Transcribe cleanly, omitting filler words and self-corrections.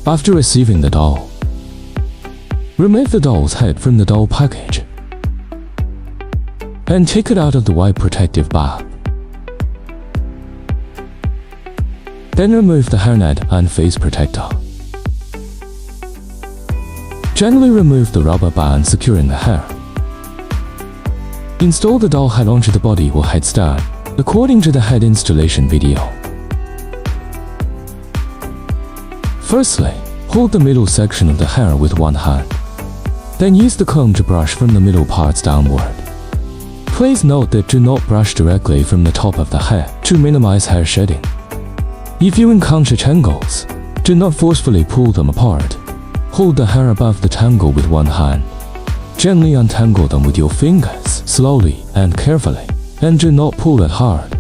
After receiving the doll, remove the doll's head from the doll package and take it out of the white protective bag. Then remove the hairnet and face protector. Gently remove the rubber band securing the hair. Install the doll head onto the body or headstand, according to the head installation video. Firstly, hold the middle section of the hair with one hand. Then use the comb to brush from the middle parts downward. Please note that do not brush directly from the top of the head to minimize hair shedding. If you encounter tangles, do not forcefully pull them apart. Hold the hair above the tangle with one hand. Gently untangle them with your fingers, slowly and carefully, and do not pull it hard.